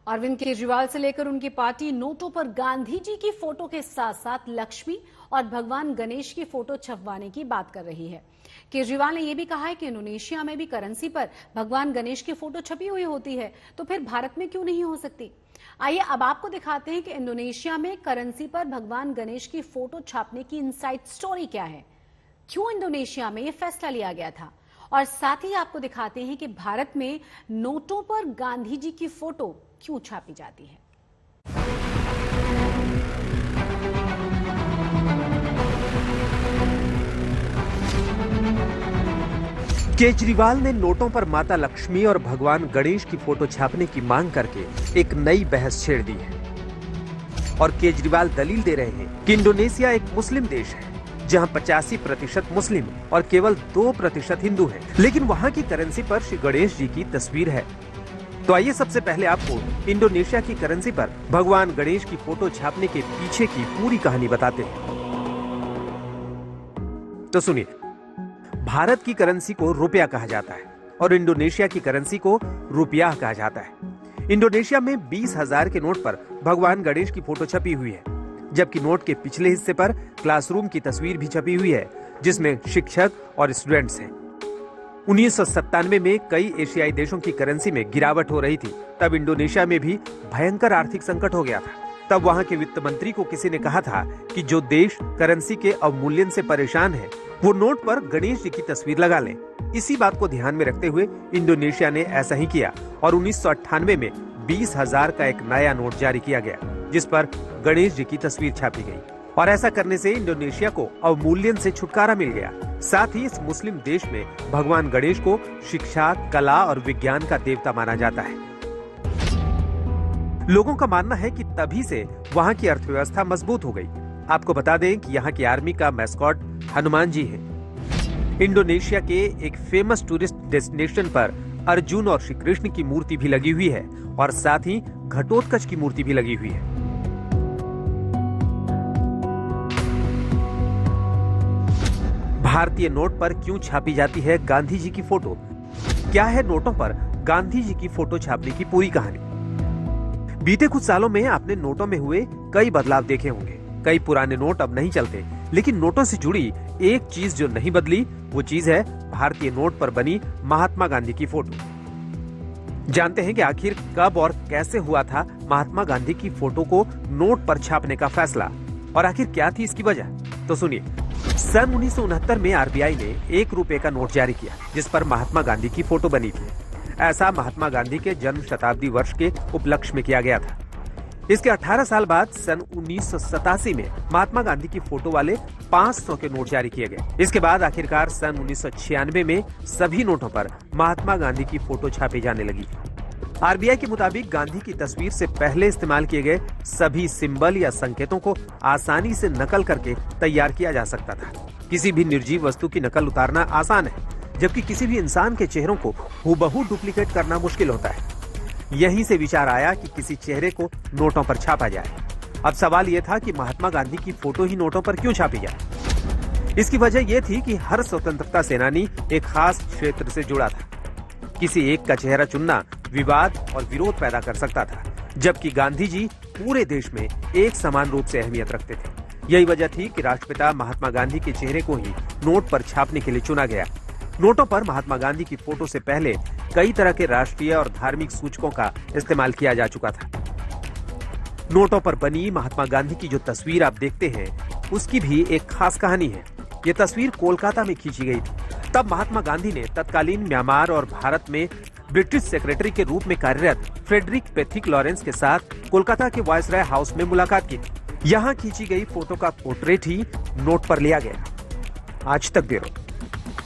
अरविंद केजरीवाल से लेकर उनकी पार्टी नोटों पर गांधी जी की फोटो के साथ साथ लक्ष्मी और भगवान गणेश की फोटो छपवाने की बात कर रही है। केजरीवाल ने यह भी कहा है कि इंडोनेशिया में भी करेंसी पर भगवान गणेश की फोटो छपी हुई होती है, तो फिर भारत में क्यों नहीं हो सकती। आइए अब आपको दिखाते हैं कि इंडोनेशिया में करेंसी पर भगवान गणेश की फोटो छापने की इनसाइड स्टोरी क्या है, क्यों इंडोनेशिया में यह फैसला लिया गया था, और साथ ही आपको दिखाते हैं कि भारत में नोटों पर गांधी जी की फोटो क्यों छापी जाती है। केजरीवाल ने नोटों पर माता लक्ष्मी और भगवान गणेश की फोटो छापने की मांग करके एक नई बहस छेड़ दी है। और केजरीवाल दलील दे रहे हैं कि इंडोनेशिया एक मुस्लिम देश है जहां 85% मुस्लिम और केवल 2% हिंदू हैं, लेकिन वहां की करेंसी पर श्री गणेश जी की तस्वीर है। तो आइए सबसे पहले आपको इंडोनेशिया की करेंसी पर भगवान गणेश की फोटो छापने के पीछे की पूरी कहानी बताते हैं। तो सुनिए, भारत की करेंसी को रुपया कहा जाता है और इंडोनेशिया की करेंसी को रुपया कहा जाता है। इंडोनेशिया में 20,000 के नोट पर भगवान गणेश की फोटो छपी हुई है, जबकि नोट के पिछले हिस्से पर क्लासरूम की तस्वीर भी छपी हुई है जिसमें शिक्षक और स्टूडेंट्स हैं। 1997 में कई एशियाई देशों की करेंसी में गिरावट हो रही थी। तब इंडोनेशिया में भी भयंकर आर्थिक संकट हो गया था। तब वहां के वित्त मंत्री को किसी ने कहा था कि जो देश करेंसी के अवमूल्यन से परेशान है वो नोट पर गणेश जी की तस्वीर लगा लें। इसी बात को ध्यान में रखते हुए इंडोनेशिया ने ऐसा ही किया और 1998 में 20,000 का एक नया नोट जारी किया गया जिस पर गणेश जी की तस्वीर छापी गई। और ऐसा करने से इंडोनेशिया को अवमूल्यन से छुटकारा मिल गया। साथ ही इस मुस्लिम देश में भगवान गणेश को शिक्षा, कला और विज्ञान का देवता माना जाता है। लोगों का मानना है कि तभी से वहां की अर्थव्यवस्था मजबूत हो गई। आपको बता दें कि यहाँ की आर्मी का मैस्कॉट हनुमान जी है। इंडोनेशिया के एक फेमस टूरिस्ट डेस्टिनेशन पर अर्जुन और श्री कृष्ण की मूर्ति भी लगी हुई है और साथ ही घटोत्कच की मूर्ति भी लगी हुई है। भारतीय नोट पर क्यों छापी जाती है गांधी जी की फोटो? क्या है नोटों पर गांधी जी की फोटो छापने की पूरी कहानी? बीते कुछ सालों में आपने नोटों में हुए कई बदलाव देखे होंगे। कई पुराने नोट अब नहीं चलते, लेकिन नोटों से जुड़ी एक चीज जो नहीं बदली वो चीज है भारतीय नोट पर बनी महात्मा गांधी की फोटो। जानते हैं कि आखिर कब और कैसे हुआ था महात्मा गांधी की फोटो को नोट पर छापने का फैसला, और आखिर क्या थी इसकी वजह? तो सुनिए, सन 1969 में आरबीआई ने 1 रुपए का नोट जारी किया जिस पर महात्मा गांधी की फोटो बनी थी। ऐसा महात्मा गांधी के जन्म शताब्दी वर्ष के उपलक्ष्य में किया गया था। इसके 18 साल बाद सन 1987 में महात्मा गांधी की फोटो वाले 500 के नोट जारी किए गए। इसके बाद आखिरकार सन 1996 में सभी नोटों पर महात्मा गांधी की फोटो छापी जाने लगी। आरबीआई के मुताबिक गांधी की तस्वीर से पहले इस्तेमाल किए गए सभी सिंबल या संकेतों को आसानी से नकल करके तैयार किया जा सकता था। किसी भी निर्जीव वस्तु की नकल उतारना आसान है, जबकि किसी भी इंसान के चेहरों को हूबहू डुप्लीकेट करना मुश्किल होता है। यहीं से विचार आया कि किसी चेहरे को नोटों पर छापा जाए। अब सवाल यह था कि महात्मा गांधी की फोटो ही नोटों पर क्यों छापी जाए? इसकी वजह यह थी कि हर स्वतंत्रता सेनानी एक खास क्षेत्र से जुड़ा था। किसी एक का चेहरा चुनना विवाद और विरोध पैदा कर सकता था, जबकि गांधी जी पूरे देश में एक समान रूप से अहमियत रखते थे। यही वजह थी कि राष्ट्रपिता महात्मा गांधी के चेहरे को ही नोट पर छापने के लिए चुना गया। नोटों पर महात्मा गांधी की फोटो से पहले कई तरह के राष्ट्रीय और धार्मिक सूचकों का इस्तेमाल किया जा चुका था। नोटों पर बनी महात्मा गांधी की जो तस्वीर आप देखते हैं उसकी भी एक खास कहानी है। ये तस्वीर कोलकाता में खींची गई थी। तब महात्मा गांधी ने तत्कालीन म्यांमार और भारत में ब्रिटिश सेक्रेटरी के रूप में कार्यरत फ्रेडरिक पेथिक लॉरेंस के साथ कोलकाता के वायसराय हाउस में मुलाकात की थी। यहाँ खींची गई फोटो का पोर्ट्रेट ही नोट पर लिया गया। आज तक ब्यूरो।